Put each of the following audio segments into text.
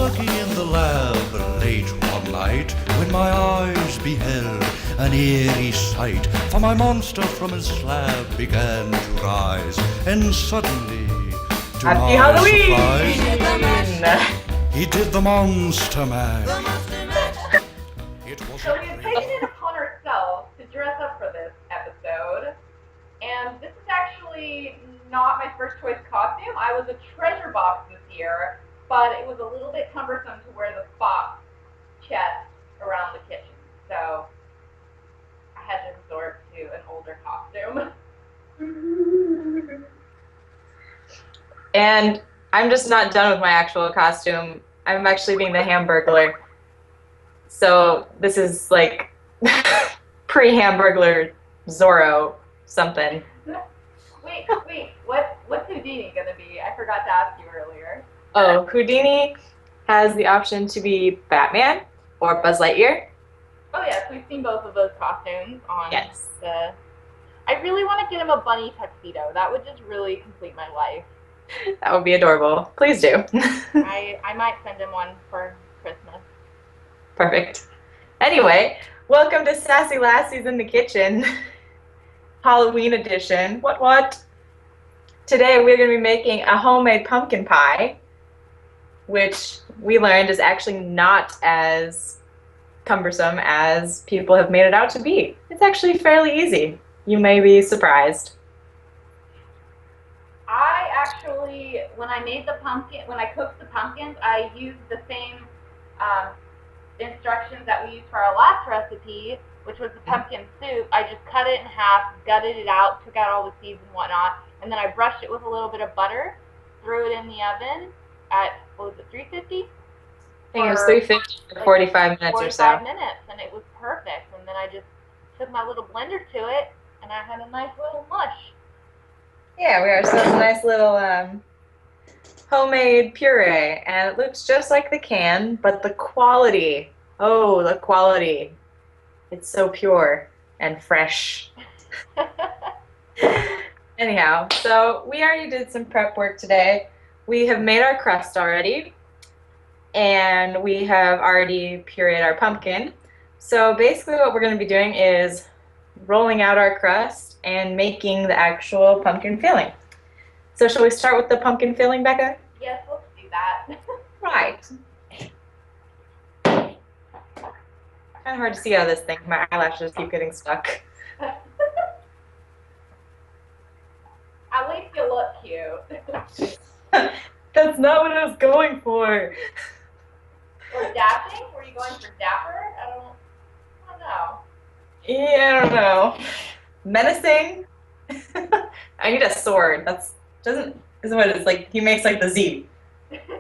working in the lab late one night when my eyes beheld an eerie sight. For my monster from his slab began to rise, and suddenly, to Happy my Halloween! surprise, he did the monster mash. So we have taken it upon ourselves to dress up for this episode, and this is actually not my first choice costume. I was a treasure box this year, but it was a little bit cumbersome to wear the box chest around the kitchen, so I had to resort to an older costume. And I'm just not done with my actual costume. I'm actually being the Hamburglar. So this is like pre-Hamburglar Zorro something. Wait, what's Houdini gonna be? I forgot to ask you earlier. Oh, Houdini has the option to be Batman or Buzz Lightyear. Oh yes, we've seen both of those costumes on Yes. I really want to get him a bunny tuxedo. That would just really complete my life. That would be adorable. Please do. I might send him one for Christmas. Perfect. Anyway, welcome to Sassy Lassies in the Kitchen, Halloween edition. What? Today we're going to be making a homemade pumpkin pie, which we learned is actually not as cumbersome as people have made it out to be. It's actually fairly easy. You may be surprised. I actually, when I cooked the pumpkins, I used the same instructions that we used for our last recipe, which was the pumpkin soup. I just cut it in half, gutted it out, took out all the seeds and whatnot, and then I brushed it with a little bit of butter, threw it in the oven at, what was it, 350? I think it was 350 for 45 minutes or so. 45 minutes, and it was perfect. And then I just took my little blender to it, and I had a nice little mush. Yeah, we are. So it's a nice little homemade puree, and it looks just like the can, but the quality, the quality. It's so pure and fresh. Anyhow, so we already did some prep work today. We have made our crust already, and we have already pureed our pumpkin. So basically what we're going to be doing is rolling out our crust and making the actual pumpkin filling. So shall we start with the pumpkin filling, Becca? Yes, let's do that. Right. Kind of hard to see out of this thing. My eyelashes keep getting stuck. At least you look cute. That's not what I was going for. Or dashing? Were you going for dapper? I don't know. Yeah, I don't know. Menacing? I need a sword. Isn't what it's like. He makes like the Z.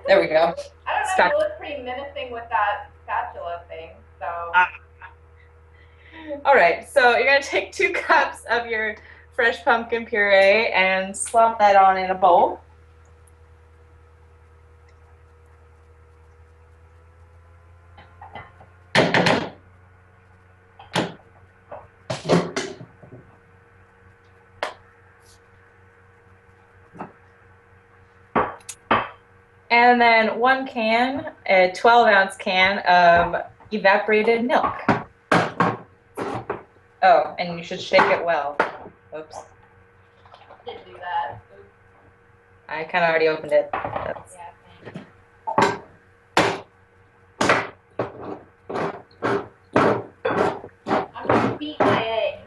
There we go. I don't know. You look pretty menacing with that spatula thing. So. All right. So you're gonna take 2 cups of your fresh pumpkin puree and slump that on in a bowl. And then 1 can, a 12-ounce can of evaporated milk. Oh, and you should shake it well. Oops. Didn't do that. Oops. I kind of already opened it. That's... Yeah, I'm gonna beat my egg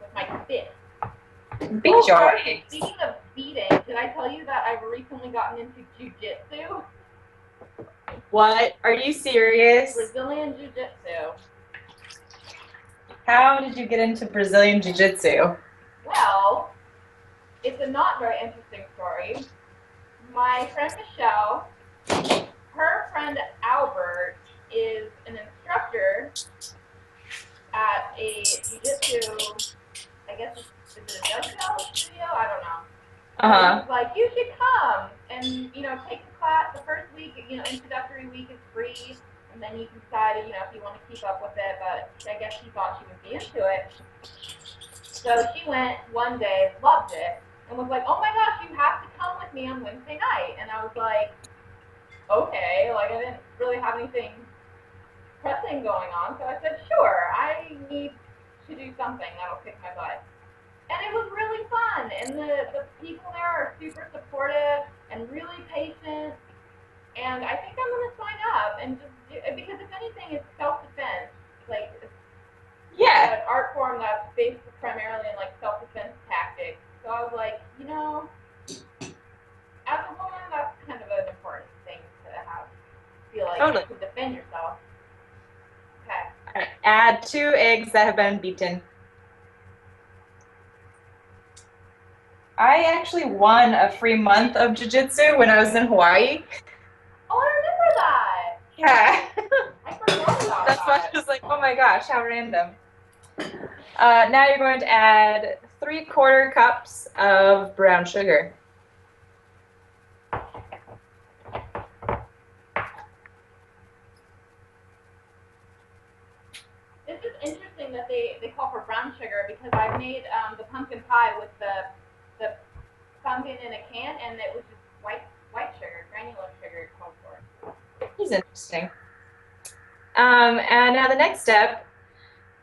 with my fist. Beat your eggs. Speaking of beating, did I tell you that I've recently gotten into jiu-jitsu? What? Are you serious? Brazilian jiu-jitsu. How did you get into Brazilian jiu-jitsu? Well, it's a not very interesting story. My friend Michelle, her friend Albert is an instructor at a jiu-jitsu, I guess is it a dojo studio? I don't know. Uh-huh. He was like, you should come and, take the class. The first week, introductory week is free, and then you can decide, if you want to keep up with it, but I guess she thought she would be into it. So she went one day, loved it, and was like, oh my gosh, you have to come with me on Wednesday night. And I was like, okay, I didn't really have anything pressing going on, so I said, sure, I need to do something that'll kick my butt. And it was really fun, and the people there are super supportive and really patient, and I think I'm going to sign up and just do it, because if anything, it's self-defense. Like, it's Yeah. an art form that's based primarily in, like, self-defense tactics. So I was like, you know, as a woman, that's kind of an important thing to have. Feel like Totally. you can defend yourself. Okay. All right. Add 2 eggs that have been beaten. I actually won a free month of jiu-jitsu when I was in Hawaii. Oh, I remember that. Yeah. I forgot about That's why that. I was like, oh my gosh, how random. Now you're going to add 3/4 cups of brown sugar. It's just interesting that they call for brown sugar, because I made the pumpkin pie with the pumpkin in a can, and it was just white sugar, granular sugar called for. He's interesting. And now the next step,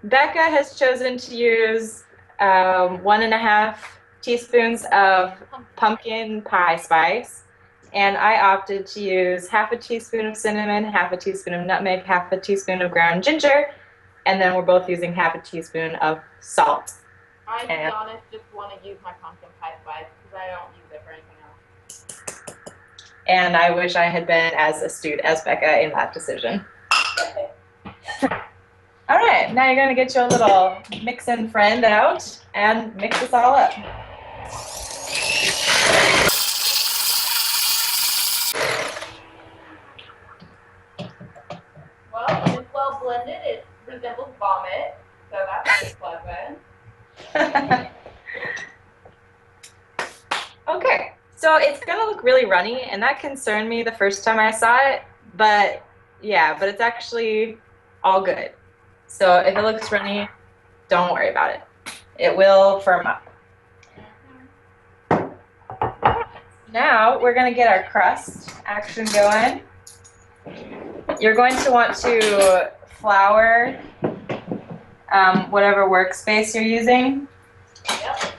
Becca has chosen to use 1.5 teaspoons of pumpkin pie spice, and I opted to use 1/2 teaspoon of cinnamon, 1/2 teaspoon of nutmeg, 1/2 teaspoon of ground ginger, and then we're both using 1/2 teaspoon of salt. I, to be honest, just want to use my pumpkin pie spice because I don't use it for anything else. And I wish I had been as astute as Becca in that decision. All right, now you're going to get your little mix-in friend out and mix this all up. Well, when it's well blended, it resembles vomit, so that's pretty pleasant. Okay, so it's going to look really runny, and that concerned me the first time I saw it, but yeah, but it's actually all good. So if it looks runny, don't worry about it. It will firm up. Now we're going to get our crust action going. You're going to want to flour whatever workspace you're using. Yep.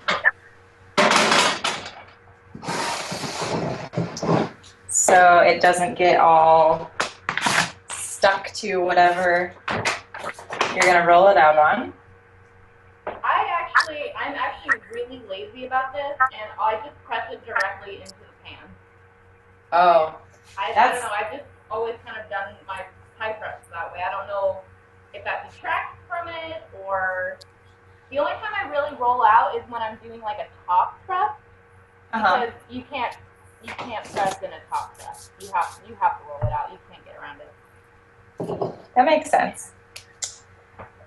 So it doesn't get all stuck to whatever you're going to roll it out on. I'm actually really lazy about this, and I just press it directly into the pan. Oh. I don't know, I've just always kind of done my pie press that way. I don't know if that detracts from it, or the only time I really roll out is when I'm doing like a top press, because you can't press in a top press. You have to roll it out. You can't get around it. That makes sense.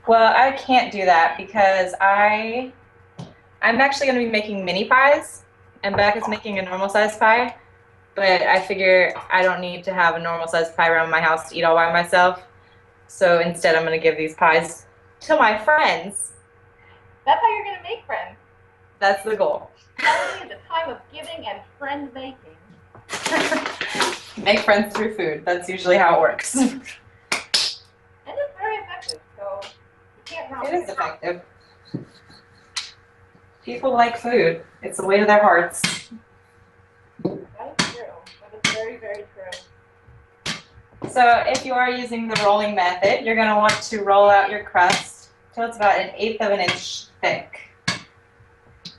Well, I can't do that because I'm actually going to be making mini pies, and Becca's making a normal size pie, but I figure I don't need to have a normal size pie around my house to eat all by myself, so instead I'm going to give these pies to my friends. That's how you're going to make friends. That's the goal. Holiday is a time of giving and friend making. Make friends through food. That's usually how it works. And it's very effective, so you can't wrong. It is effective. People like food. It's the way to their hearts. That is true. That is very, very true. So if you are using the rolling method, you're going to want to roll out your crust till it's about 1/8 of an inch thick.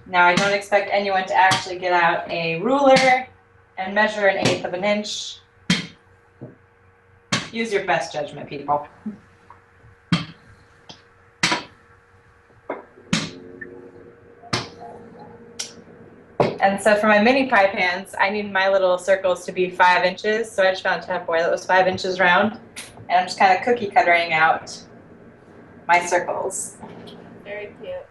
Now, I don't expect anyone to actually get out a ruler and measure 1/8 of an inch. Use your best judgment, people. And so for my mini pie pans, I need my little circles to be 5 inches. So I just found a Tupperware that was 5 inches round. And I'm just kind of cookie cuttering out my circles. Very cute.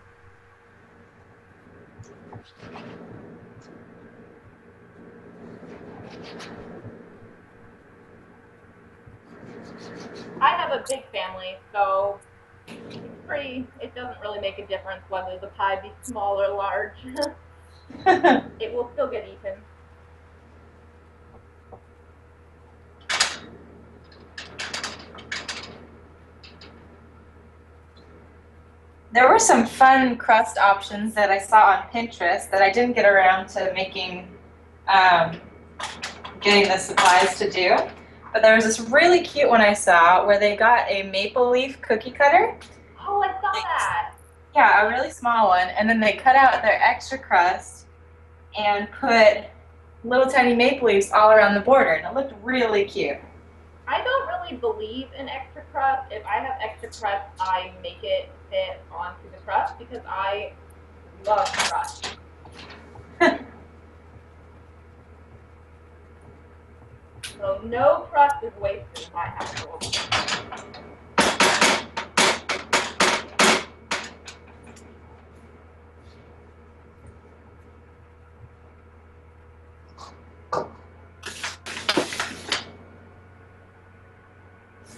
I have a big family, so it doesn't really make a difference whether the pie be small or large. It will still get eaten. There were some fun crust options that I saw on Pinterest that I didn't get around to getting the supplies to do. But there was this really cute one I saw where they got a maple leaf cookie cutter. Oh, I saw that. Yeah, a really small one. And then they cut out their extra crust and put little tiny maple leaves all around the border. And it looked really cute. I don't really believe in extra crust. If I have extra crust, I make it fit onto the crust because I love crust. So no crust is wasted in my household.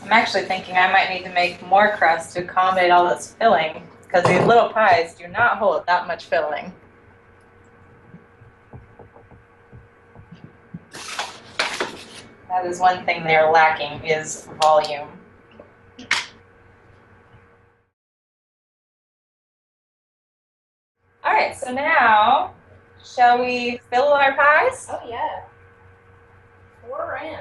I'm actually thinking I might need to make more crust to accommodate all this filling because these little pies do not hold that much filling. That is one thing they're lacking is volume. All right, so now, shall we fill our pies? Oh yeah. Pour her in.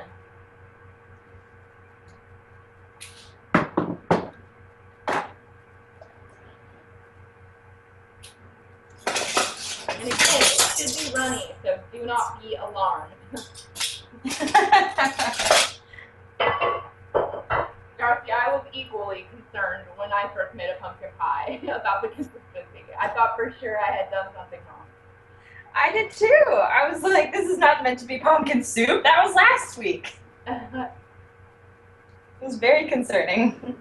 And again, it should be runny, so do not be alarmed. Darcy, I was equally concerned when I first made a pumpkin pie about the consistency. I thought for sure I had done something wrong. I did too. I was like, this is not meant to be pumpkin soup. That was last week. It was very concerning.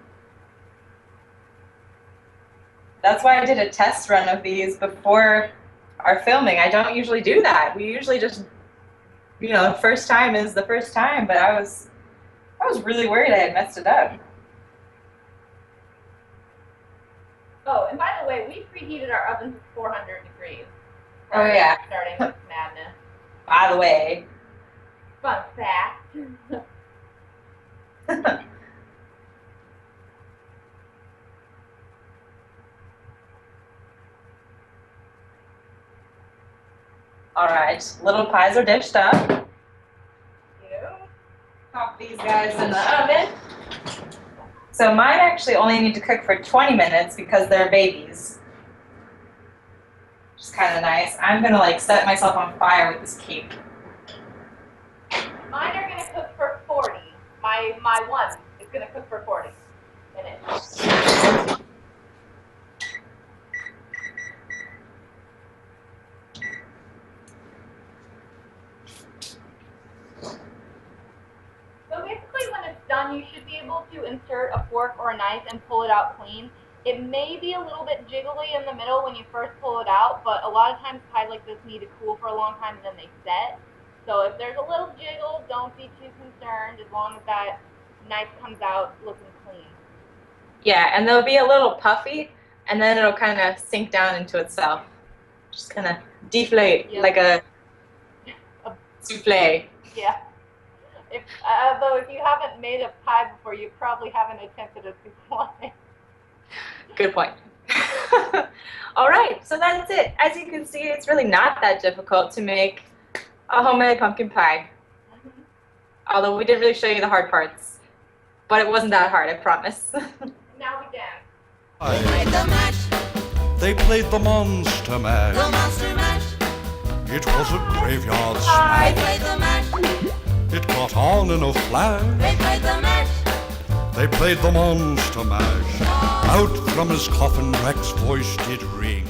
That's why I did a test run of these before our filming. I don't usually do that. We usually just, first time is the first time, but I was really worried I had messed it up. Oh, and by the way, we preheated our oven to 400 degrees. Oh, yeah. Starting this madness. By the way. Fun fact. All right, little pies are dished up. Yeah. Pop these guys in the oven. So mine actually only need to cook for 20 minutes because they're babies. Which is kind of nice. I'm gonna set myself on fire with this cake. Mine are gonna cook for 40. My one is gonna cook for 40 minutes. So basically when it's done, you should be able to insert a fork or a knife and pull it out clean. It may be a little bit jiggly in the middle when you first pull it out, but a lot of times pies like this need to cool for a long time and then they set. So if there's a little jiggle, don't be too concerned as long as that knife comes out looking clean. Yeah, and they'll be a little puffy, and then it'll kind of sink down into itself. Just kind of deflate like a souffle. Yeah. Though if you haven't made a pie before, you probably haven't attempted a souffle. Good point. All right, so that's it. As you can see, it's really not that difficult to make a homemade pumpkin pie. Although we didn't really show you the hard parts. But it wasn't that hard, I promise. Now we dance. They played the mash. They played the monster mash. The monster mash. It was a graveyard They smash. played the mash. It got on in a flash. They played the mash. They played the monster mash. Out from his coffin Rex's voice did ring.